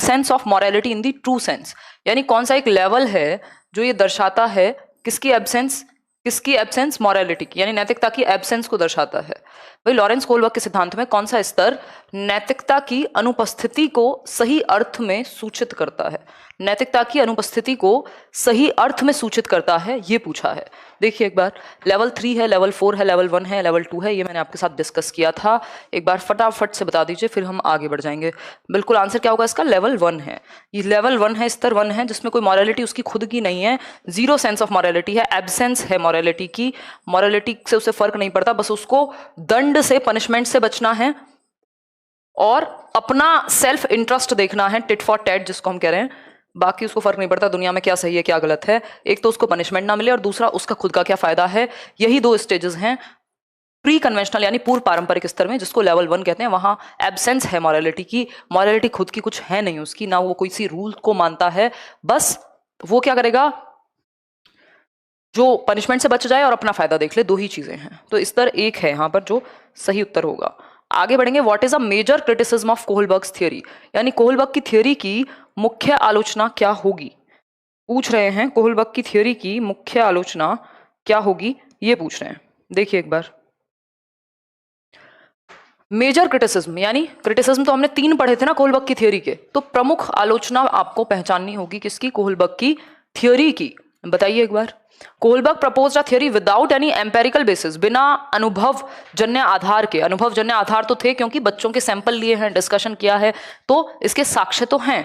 Sense of morality in the true sense, यानी कौन सा एक लेवल है जो ये दर्शाता है किसकी एब्सेंस मॉरलिटी की, यानी नैतिकता की एब्सेंस को दर्शाता है। वही लॉरेंस कोलबर्ग के सिद्धांत में कौन सा स्तर नैतिकता की अनुपस्थिति को सही अर्थ में सूचित करता है, नैतिकता की अनुपस्थिति को सही अर्थ में सूचित करता है, ये पूछा है। देखिए एक बार, लेवल 3 है, लेवल 4 है, लेवल 1 है, लेवल 2 है, ये मैंने आपके साथ डिस्कस किया था। एक बार फटाफट से बता दीजिए, फिर हम आगे बढ़ जाएंगे। बिल्कुल आंसर क्या होगा इसका, लेवल 1 है। ये लेवल 1 है, स्तर 1 है, जिसमें कोई मॉरलिटी उसकी खुद की नहीं है, जीरो सेंस ऑफ मॉरलिटी है, एब्सेंस है मॉरलिटी की, मॉरलिटी से उसे फर्क नहीं पड़ता, बस उसको दंड से, पनिशमेंट से बचना है और अपना सेल्फ इंटरेस्ट देखना है, टिट फॉर टैट जिसको हम कह रहे हैं। बाकी उसको फर्क नहीं पड़ता दुनिया में क्या सही है क्या गलत है, एक तो उसको पनिशमेंट ना मिले और दूसरा उसका खुद का क्या फायदा है। यही दो स्टेजेस हैं प्री कन्वेंशनल यानी पूर्व पारंपरिक स्तर में, जिसको लेवल 1 कहते हैं। वहां एब्सेंस है मॉरलिटी की, मॉरलिटी खुद की कुछ है नहीं उसकी, ना वो कोई सी रूल को मानता है, बस वो क्या करेगा, जो पनिशमेंट से बच जाए और अपना फायदा देख ले, दो ही चीजें हैं। तो स्तर 1 है यहां पर जो सही उत्तर होगा। आगे बढ़ेंगे। What is a major criticism of Kohlberg's theory, यानी कोहलबर्ग की थ्योरी की मुख्य आलोचना क्या होगी, पूछ रहे हैं कोहलबर्ग की थ्योरी की मुख्य आलोचना क्या होगी, ये पूछ रहे हैं। देखिए एक बार, मेजर क्रिटिसिज्म, यानी क्रिटिसिज्म तो हमने 3 पढ़े थे ना कोहलबर्ग की थ्योरी के, तो प्रमुख आलोचना आपको पहचाननी होगी किसकी, कोहलबर्ग की थ्योरी की। बताइए एक बार। Kohlberg proposed a theory without any empirical basis, बिना अनुभव जन्य आधार के। अनुभव जन्य आधार तो थे क्योंकि बच्चों के सैंपल लिए हैं, डिस्कशन किया है, तो इसके साक्ष्य तो हैं,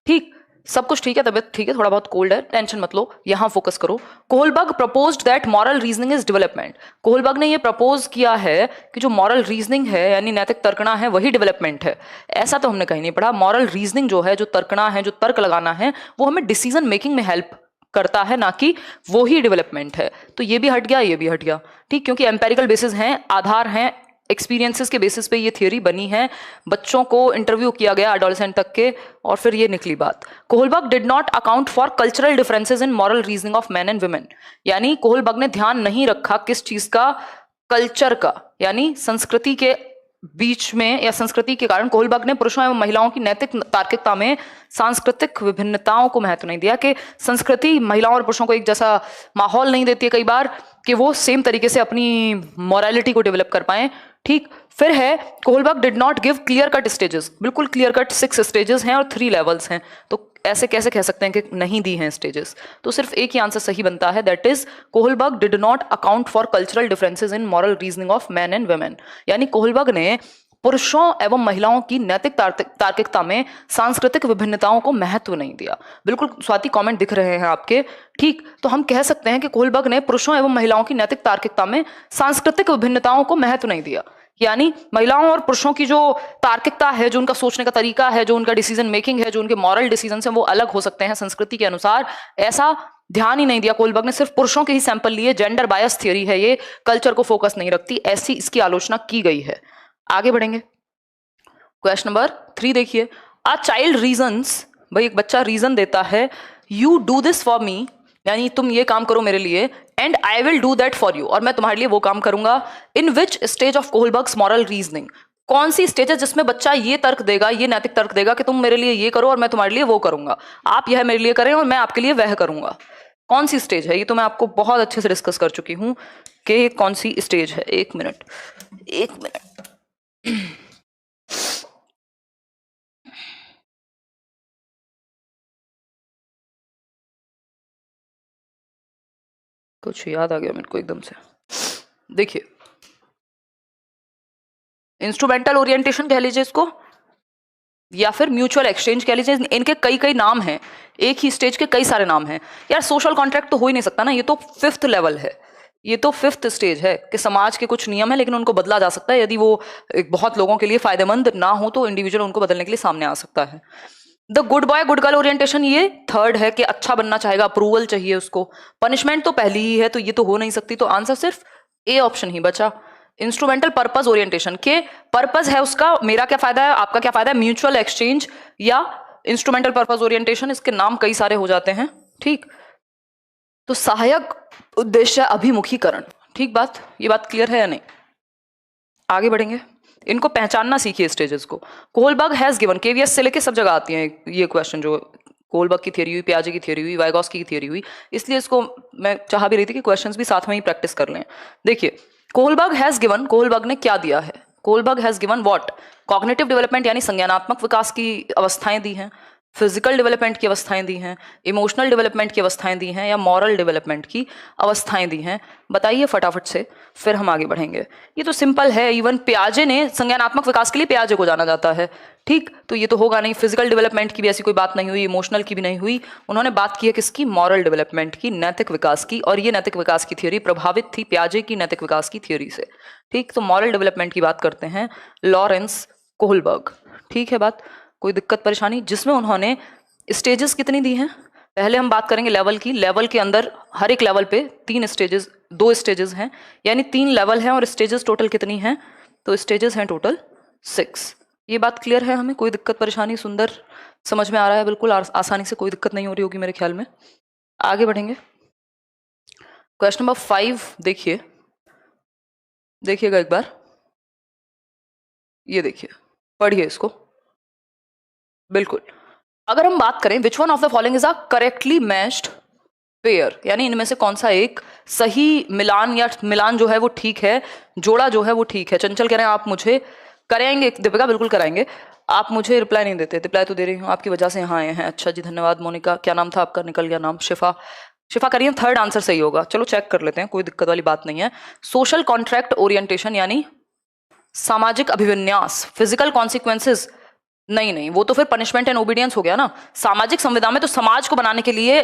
ठीक, सब कुछ ठीक है, तबियत ठीक है, थोड़ा बहुत कोल्ड है, टेंशन मत लो, यहां फोकस करो। Kohlberg proposed that moral reasoning is development, Kohlberg ने ये प्रपोज किया है कि जो मॉरल रीजनिंग है यानी नैतिक तर्कना है वही डेवलपमेंट है। ऐसा तो हमने कहीं नहीं पढ़ा, मॉरल रीजनिंग जो है, जो तर्कना है, जो तर्क लगाना है, वो हमें डिसीजन मेकिंग में हेल्प करता है, ना कि वो ही डेवलपमेंट है। तो ये भी हट गया, ये भी हट गया, ठीक, क्योंकि एम्पेरिकल बेसिस हैं, आधार हैं, एक्सपीरियंसेस के बेसिस पे ये थ्योरी बनी है, बच्चों को इंटरव्यू किया गया एडोलसेंट तक के, और फिर ये निकली बात। Kohlberg did not account for cultural differences in moral reasoning of man and women, यानी कोहलबर्ग ने ध्यान नहीं रखा किस चीज का, कल्चर का, यानी संस्कृति के बीच में या संस्कृति के कारण कोहलबर्ग ने पुरुषों एवं महिलाओं की नैतिक तार्किकता में सांस्कृतिक विभिन्नताओं को महत्व नहीं दिया, कि संस्कृति महिलाओं और पुरुषों को एक जैसा माहौल नहीं देती है कई बार कि वो सेम तरीके से अपनी मॉरलिटी को डेवलप कर पाए, ठीक। फिर है Kohlberg did not give clear cut stages, बिल्कुल क्लियर कट 6 स्टेजेस हैं और 3 लेवल्स हैं, तो ऐसे कैसे कह सकते हैं कि नहीं दी हैं स्टेजेस, तो सिर्फ एक ही आंसर सही बनता है, that is Kohlberg did not account for cultural differences in moral reasoning of man and women, यानी कोहलबर्ग ने पुरुषों एवं महिलाओं की नैतिक तार्किकता में सांस्कृतिक विभिन्नताओं को महत्व नहीं दिया। बिल्कुल स्वाति कमेंट दिख रहे हैं आपके, ठीक, तो हम कह सकते हैं कि कोहलबर्ग ने पुरुषों एवं महिलाओं की नैतिक तार्किकता में सांस्कृतिक विभिन्नताओं को महत्व नहीं दिया, यानी महिलाओं और पुरुषों की जो तार्किकता है, जो उनका सोचने का तरीका है, जो उनका डिसीजन मेकिंग है, जो उनके मॉरल डिसीजन है, वो अलग हो सकते हैं संस्कृति के अनुसार, ऐसा ध्यान ही नहीं दिया कोहलबर्ग ने, सिर्फ पुरुषों के ही सैंपल लिए। जेंडर बायस थ्योरी है ये, कल्चर को फोकस नहीं रखती, ऐसी इसकी आलोचना की गई है। आगे बढ़ेंगे। क्वेश्चन नंबर 3 देखिए, अ चाइल्ड रीजन्स, भाई एक बच्चा रीजन देता है, you do this for me, यानी तुम ये काम करो मेरे लिए, and I will do that for you, और मैं तुम्हारे लिए वो काम करूंगा। In which stage of Kohlberg's moral reasoning, कौन सी स्टेज है जिसमें बच्चा ये तर्क देगा, ये नैतिक तर्क देगा कि तुम मेरे लिए ये करो और मैं तुम्हारे लिए वो करूंगा, आप यह मेरे लिए करें और मैं आपके लिए वह करूंगा। कौन सी स्टेज है ये, तो मैं आपको बहुत अच्छे से डिस्कस कर चुकी हूं कि कौन सी स्टेज है। एक मिनट कुछ याद आ गया मेरे को एकदम से। देखिए, इंस्ट्रूमेंटल ओरिएंटेशन कह लीजिए इसको, या फिर म्यूचुअल एक्सचेंज कह लीजिए, इनके कई कई नाम हैं, एक ही स्टेज के कई सारे नाम हैं यार। सोशल कॉन्ट्रैक्ट तो हो ही नहीं सकता ना, ये तो 5th लेवल है, ये तो 5th स्टेज है कि समाज के कुछ नियम है लेकिन उनको बदला जा सकता है, यदि वो बहुत लोगों के लिए फायदेमंद ना हो तो इंडिविजुअल उनको बदलने के लिए सामने आ सकता है। The good boy good girl orientation ये 3rd है कि अच्छा बनना चाहेगा, अप्रूवल चाहिए उसको, पनिशमेंट तो पहली ही है तो ये तो हो नहीं सकती, तो आंसर सिर्फ ए ऑप्शन ही बचा। इंस्ट्रूमेंटल पर्पस ओरिएंटेशन के पर्पस है उसका, मेरा क्या फायदा है, आपका क्या फायदा है, म्यूचुअल एक्सचेंज या इंस्ट्रूमेंटल पर्पस ओरिएंटेशन, इसके नाम कई सारे हो जाते हैं, ठीक। तो सहायक उद्देश्य अभिमुखीकरण, ठीक बात, ये बात क्लियर है या नहीं। आगे बढ़ेंगे। इनको पहचानना सीखिए स्टेजेस को। कोहलबर्ग हैज गिवन, केवीएस से लेके सब जगह आती है ये क्वेश्चन, जो कोहलबर्ग की थ्योरी हुई, पियाजे की थ्योरी हुई, वाइगॉस्की की थ्योरी हुई, इसलिए इसको मैं चाह भी रही थी कि क्वेश्चंस भी साथ में ही प्रैक्टिस कर लें। देखिए कोहलबर्ग हैज गिवन, कोहलबर्ग ने क्या दिया है, Kohlberg has given what, cognitive development यानी संज्ञानात्मक विकास की अवस्थाएं दी हैं, फिजिकल डेवलपमेंट की अवस्थाएं दी हैं, इमोशनल डेवलपमेंट की अवस्थाएं दी हैं, या मॉरल डेवलपमेंट की अवस्थाएं दी हैं। बताइए फटाफट से, फिर हम आगे बढ़ेंगे। ये तो सिंपल है, इवन पियाजे ने संज्ञानात्मक विकास के लिए पियाजे को जाना जाता है, ठीक, तो ये तो होगा नहीं। फिजिकल डेवलपमेंट की भी ऐसी कोई बात नहीं हुई, इमोशनल की भी नहीं हुई, उन्होंने बात की है किसकी, मॉरल डेवलपमेंट की, नैतिक विकास की, और ये नैतिक विकास की थ्योरी प्रभावित थी पियाजे की नैतिक विकास की थ्योरी से, ठीक। तो मॉरल डेवलपमेंट की बात करते हैं लॉरेंस कोहलबर्ग, ठीक है बात, कोई दिक्कत परेशानी। जिसमें उन्होंने स्टेजेस कितनी दी हैं, पहले हम बात करेंगे लेवल की, लेवल के अंदर हर एक लेवल पे 3 स्टेजेस, 2 स्टेजेस हैं, यानी 3 लेवल हैं, और स्टेजेस टोटल कितनी हैं, तो स्टेजेस हैं टोटल 6। ये बात क्लियर है हमें, कोई दिक्कत परेशानी, सुंदर समझ में आ रहा है, बिल्कुल आसानी से, कोई दिक्कत नहीं हो रही होगी मेरे ख्याल में। आगे बढ़ेंगे, क्वेश्चन नंबर 5 देखिए, देखिएगा एक बार, ये देखिए, पढ़िए इसको बिल्कुल। अगर हम बात करें विच one of the following is a correctly matched pair, यानी इनमें से कौन सा एक सही मिलान, या मिलान जो है वो ठीक है, जोड़ा जो है वो ठीक है। चंचल कह रहे हैं आप मुझे कराएंगे, दीपिका बिल्कुल कराएंगे, आप मुझे रिप्लाई नहीं देते, रिप्लाई तो दे रही हूँ, आपकी वजह से यहाँ आए हैं। अच्छा जी, धन्यवाद। मोनिका, क्या नाम था आपका, निकल गया नाम, शिफा, शिफा करिए, 3rd आंसर सही होगा, चलो चेक कर लेते हैं, कोई दिक्कत वाली बात नहीं है। सोशल कॉन्ट्रैक्ट ओरिएंटेशन यानी सामाजिक अभिविन्यास, फिजिकल कॉन्सिक्वेंसेज नहीं, वो तो फिर पनिशमेंट एंड ओबीडियंस हो गया ना। सामाजिक संविदा में तो समाज को बनाने के लिए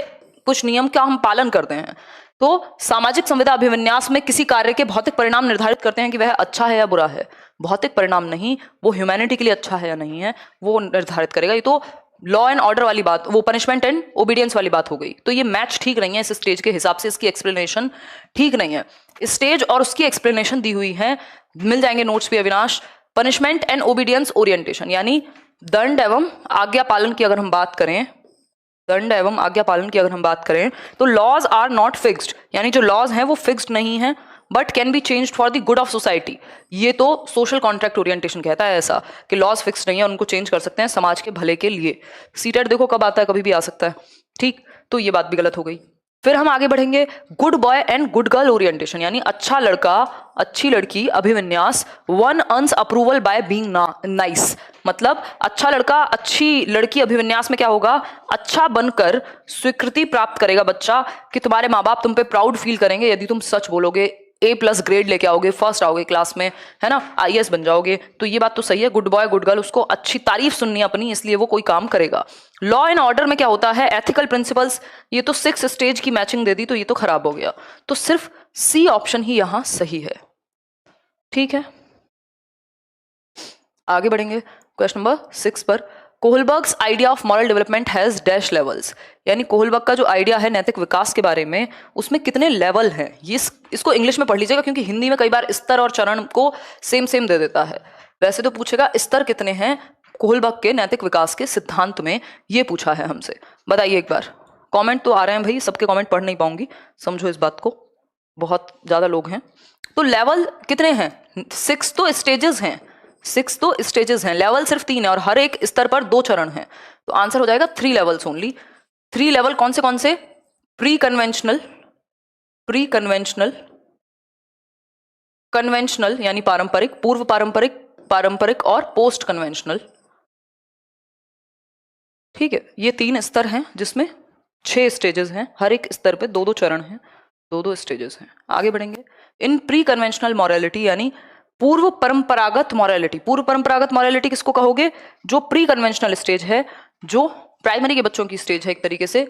कुछ नियम क्या हम पालन करते हैं, तो सामाजिक संविदा अभिविन्यास में किसी कार्य के भौतिक परिणाम निर्धारित करते हैं कि वह अच्छा है या बुरा है, भौतिक परिणाम नहीं, वो ह्यूमैनिटी के लिए अच्छा है या नहीं है, वो निर्धारित करेगा। ये तो लॉ एंड ऑर्डर वाली बात, वो पनिशमेंट एंड ओबीडियंस वाली बात हो गई। तो ये मैच ठीक नहीं है इस स्टेज के हिसाब से, इसकी एक्सप्लेनेशन ठीक नहीं है। स्टेज और उसकी एक्सप्लेनेशन दी हुई है, मिल जाएंगे नोट्स भी Avinash. Punishment and obedience orientation यानी दंड एवं आज्ञा पालन की अगर हम बात करें, दंड एवं आज्ञा पालन की अगर हम बात करें, तो लॉज आर नॉट फिक्स्ड, यानी जो लॉज हैं वो फिक्स्ड नहीं है, but can be changed for the good of society. ये तो सोशल कॉन्ट्रैक्ट ओरिएंटेशन कहता है ऐसा, कि लॉज फिक्स नहीं है, उनको चेंज कर सकते हैं समाज के भले के लिए। सीटेट देखो कब आता है, कभी भी आ सकता है, ठीक, तो ये बात भी गलत हो गई। फिर हम आगे बढ़ेंगे, good boy and good girl orientation यानी अच्छा लड़का अच्छी लड़की अभिविन्यास, one earns approval by being nice, मतलब अच्छा लड़का अच्छी लड़की अभिविन्यास में क्या होगा, अच्छा बनकर स्वीकृति प्राप्त करेगा बच्चा, कि तुम्हारे माँ बाप तुम पे प्राउड फील करेंगे यदि तुम सच बोलोगे, A+ ग्रेड लेके आओगे, फर्स्ट आओगे क्लास में, है ना, IAS बन जाओगे। तो ये बात तो सही है, गुड बॉय गुड गर्ल, उसको अच्छी तारीफ सुननी है अपनी, इसलिए वो कोई काम करेगा। लॉ एंड ऑर्डर में क्या होता है, एथिकल प्रिंसिपल्स, ये तो 6 स्टेज की मैचिंग दे दी, तो ये तो खराब हो गया, तो सिर्फ C ऑप्शन ही यहां सही है, ठीक है। आगे बढ़ेंगे क्वेश्चन नंबर 6 पर, Kohlberg's idea of moral development has dash levels, यानी कोहलबर्ग का जो आइडिया है नैतिक विकास के बारे में, उसमें कितने लेवल हैं। ये इसको इंग्लिश में पढ़ लीजिएगा, क्योंकि हिंदी में कई बार स्तर और चरण को सेम दे देता है। वैसे तो पूछेगा स्तर कितने हैं कोहलबर्ग के नैतिक विकास के सिद्धांत में, ये पूछा है हमसे। बताइए एक बार, कॉमेंट तो आ रहे हैं भाई, सबके कॉमेंट पढ़ नहीं पाऊंगी, समझो इस बात को, बहुत ज्यादा लोग हैं। तो लेवल कितने हैं, 6 तो स्टेजेस हैं, 6 तो स्टेजेस हैं, लेवल सिर्फ 3 है, और हर एक स्तर पर 2 चरण हैं, तो आंसर हो जाएगा 3 लेवल्स ओनली। 3 लेवल कौन से, प्री कन्वेंशनल, कन्वेंशनल यानी पारंपरिक, पूर्व पारंपरिक, पारंपरिक और पोस्ट कन्वेंशनल, ठीक है। ये 3 स्तर हैं जिसमें 6 स्टेजेस हैं, हर एक स्तर पे 2-2 चरण हैं, 2-2 स्टेजेस हैं। आगे बढ़ेंगे, इन प्री कन्वेंशनल मॉरलिटी यानी पूर्व परंपरागत मॉरलिटी, पूर्व परंपरागत मॉरलिटी किसको कहोगे, जो प्री कन्वेंशनल स्टेज है, जो प्राइमरी के बच्चों की स्टेज है एक तरीके से,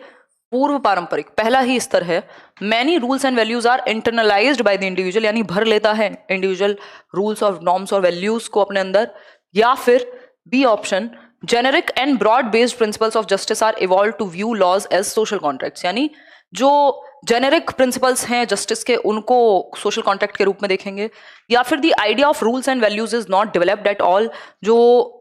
पूर्व पारंपरिक पहला ही स्तर है। Many rules and values are internalised by the individual, यानी भर लेता है इंडिविजुअल रूल्स और नॉर्म्स और वैल्यूज को अपने अंदर। या फिर B option, generic and broad based principles of justice are evolve to view laws as social contracts, यानी जो जेनेरिक प्रिंसिपल्स हैं जस्टिस के, उनको सोशल कॉन्ट्रैक्ट के रूप में देखेंगे। या फिर the idea of rules and values is not developed at all, जो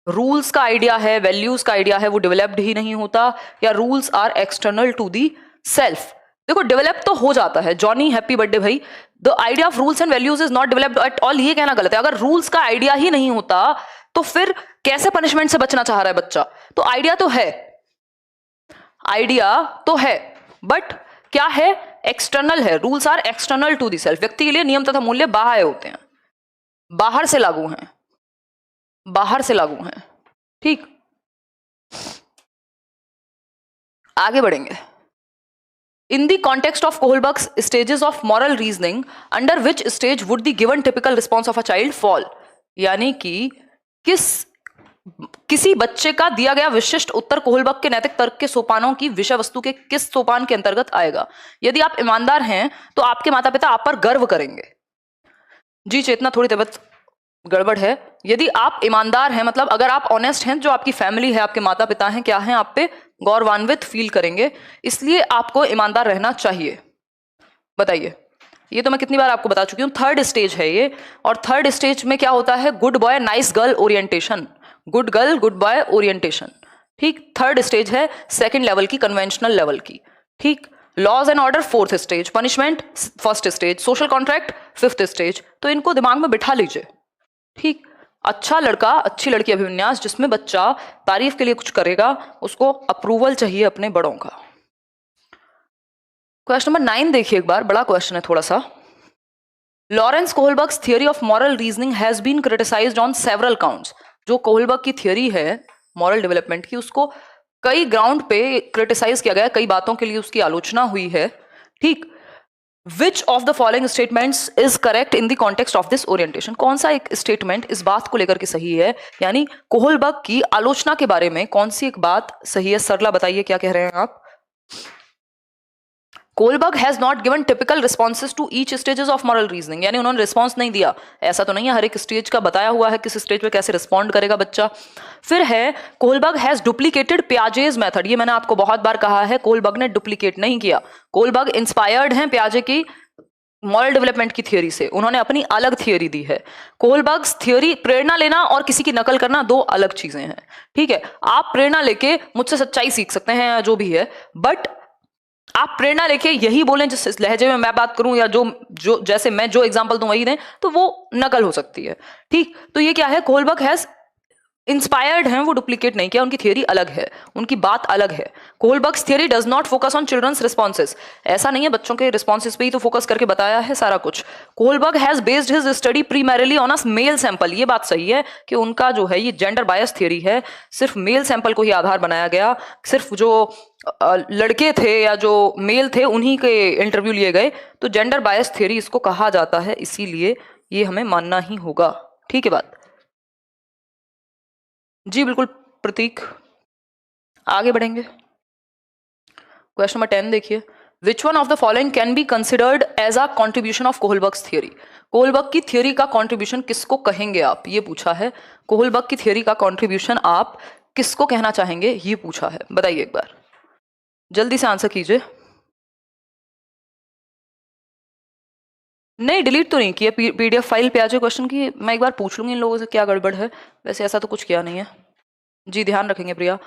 रूल्स का आइडिया है, वैल्यूज का आइडिया है, वो डेवलप्ड ही नहीं होता। या rules are external to the self, देखो डेवलप तो हो जाता है, जॉनी हैप्पी बर्थडे भाई, the idea of rules and values is not developed at all, ये कहना गलत है। अगर रूल्स का आइडिया ही नहीं होता तो फिर कैसे पनिशमेंट से बचना चाह रहा है बच्चा? तो आइडिया तो है, आइडिया तो है, बट क्या है? एक्सटर्नल है। Rules are external to the self, व्यक्ति के लिए नियम तथा मूल्य बाह्य होते हैं, बाहर से लागू हैं, बाहर से लागू हैं। ठीक, आगे बढ़ेंगे। In the context of Kohlberg's stages of moral reasoning, under which stage would the given typical response of a child fall? यानी कि किसी बच्चे का दिया गया विशिष्ट उत्तर कोहलबर्ग के नैतिक तर्क के सोपानों की विषय वस्तु के किस सोपान के अंतर्गत आएगा? यदि आप ईमानदार हैं तो आपके माता पिता आप पर गर्व करेंगे। जी चेतना, थोड़ी तबियत गड़बड़ है। यदि आप ईमानदार हैं, मतलब अगर आप ऑनेस्ट हैं, जो आपकी फैमिली है, आपके माता पिता हैं, क्या हैं, आप पे गौरवान्वित फील करेंगे, इसलिए आपको ईमानदार रहना चाहिए। बताइए, ये तो मैं कितनी बार आपको बता चुकी हूं, थर्ड स्टेज है ये। और थर्ड स्टेज में क्या होता है? Good boy nice girl orientation, good girl good boy orientation. ठीक, थर्ड स्टेज है सेकंड लेवल की, कन्वेंशनल लेवल की। ठीक, laws and order fourth stage, punishment first stage, social contract fifth stage. तो इनको दिमाग में बिठा लीजिए। ठीक, अच्छा लड़का अच्छी लड़की अभिविन्यास, जिसमें बच्चा तारीफ के लिए कुछ करेगा, उसको अप्रूवल चाहिए अपने बड़ों का। क्वेश्चन नंबर 9 देखिए एक बार, बड़ा क्वेश्चन है थोड़ा सा। Lawrence Kohlberg's theory of moral reasoning has been criticized on several counts. जो कोहलबर्ग की थियरी है मॉरल डेवलपमेंट की, उसको कई ग्राउंड पे क्रिटिसाइज किया गया, कई बातों के लिए उसकी आलोचना हुई है। ठीक, Which of the following statements is correct in the context of this orientation? कौन सा एक स्टेटमेंट इस बात को लेकर के सही है, यानी कोहलबर्ग की आलोचना के बारे में कौन सी एक बात सही है? सरला बताइए, क्या कह रहे हैं आप? Kohlberg has not given typical responses to each stages of moral reasoning, यानी उन्होंने रिस्पॉन्स नहीं दिया। ऐसा तो नहीं है, हर एक स्टेज का बताया हुआ है किस स्टेज पे कैसे रिस्पॉन्ड करेगा बच्चा। फिर है कोहलबर्ग हैज डुप्लीकेटेड पियाजेज मेथड। ये मैंने आपको बहुत बार कहा है, कोहलबर्ग ने डुप्लीकेट नहीं किया। कोहलबर्ग इंस्पायर्ड हैं पियाजे की मॉरल डेवलपमेंट की थियरी से, उन्होंने अपनी अलग थियरी दी है। कोहलबर्ग्स थियरी, प्रेरणा लेना और किसी की नकल करना दो अलग चीजें हैं। ठीक है, आप प्रेरणा लेके मुझसे सच्चाई सीख सकते हैं या जो भी है, बट आप प्रेरणा लेके यही बोलें जिस लहजे में मैं बात करूं, या जो जैसे मैं जो एग्जांपल दूं वही दें, तो वो नकल हो सकती है। ठीक, तो ये क्या है? कोहलबर्ग हैज इंस्पायर्ड हैं, वो डुप्लीकेट नहीं किया, उनकी थियरी अलग है, उनकी बात अलग है। Kohlberg's theory does not focus on children's responses, ऐसा नहीं है, बच्चों के रिस्पॉन्सेस पे ही तो फोकस करके बताया है सारा कुछ। Kohlberg has based his study primarily on a male sample, ये बात सही है कि उनका जो है ये जेंडर बायस थियरी है, सिर्फ मेल सैंपल को ही आधार बनाया गया, सिर्फ जो लड़के थे या जो मेल थे उन्हीं के इंटरव्यू लिए गए, तो जेंडर बायस थियरी इसको कहा जाता है, इसीलिए ये हमें मानना ही होगा। ठीक है बात? जी बिल्कुल प्रतीक, आगे बढ़ेंगे। क्वेश्चन नंबर 10 देखिए, which one of the following can be considered as a contribution of Kohlberg's theory? Kohlberg की थियरी का कॉन्ट्रीब्यूशन किसको कहेंगे आप, ये पूछा है। कोहलबर्ग की थियरी का कॉन्ट्रीब्यूशन आप किसको कहना चाहेंगे, ये पूछा है। बताइए एक बार, जल्दी से आंसर कीजिए। नहीं, डिलीट तो नहीं किया, पीडीएफ फाइल पे आ जाए क्वेश्चन की, मैं एक बार पूछ लूंगी इन लोगों से क्या गड़बड़ है, वैसे ऐसा तो कुछ किया नहीं है। जी ध्यान रखेंगे Priya.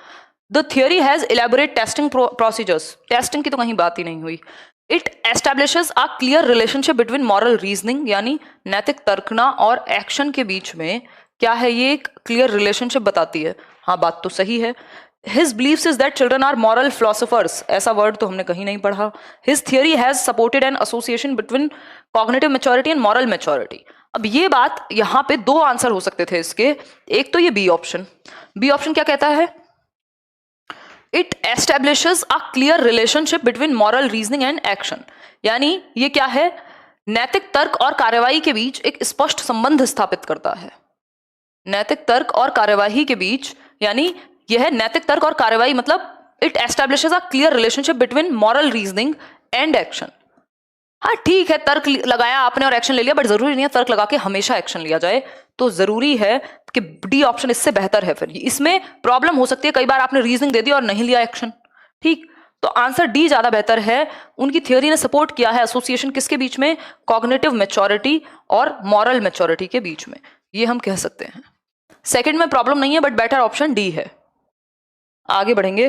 The theory has elaborate testing procedures, testing की तो कहीं बात ही नहीं हुई। It establishes a clear relationship between moral reasoning, यानी नैतिक तर्कना और एक्शन के बीच में क्या है, ये एक क्लियर रिलेशनशिप बताती है। हाँ, बात तो सही है। His beliefs is that children are moral philosophers, ऐसा वर्ड तो हमने कहीं नहीं पढ़ा। His theory has supported an association between cognitive maturity and moral maturity। अब ये बात, यहाँ पे दो आंसर हो सकते थे इसके, एक तो ये बी ऑप्शन। बी ऑप्शन क्या कहता है? It establishes a clear relationship between moral reasoning and action, यानी ये क्या है? नैतिक तर्क और कार्यवाही के बीच एक स्पष्ट संबंध स्थापित करता है। नैतिक तर्क और कार्यवाही के बीच, यानी यह है नैतिक तर्क और कार्यवाही, मतलब it establishes a clear relationship between moral reasoning and action. हाँ ठीक है, तर्क लगाया आपने और एक्शन ले लिया, बट जरूरी नहीं है तर्क लगा के हमेशा एक्शन लिया जाए, तो जरूरी है कि डी ऑप्शन इससे बेहतर है। फिर इसमें प्रॉब्लम हो सकती है, कई बार आपने रीजनिंग दे दी और नहीं लिया एक्शन। ठीक, तो आंसर डी ज्यादा बेहतर है। उनकी थियोरी ने सपोर्ट किया है एसोसिएशन किसके बीच में? कॉग्निटिव मैच्योरिटी और मॉरल मैच्योरिटी के बीच में, ये हम कह सकते हैं। सेकंड में प्रॉब्लम नहीं है, बट बेटर ऑप्शन डी है। आगे बढ़ेंगे।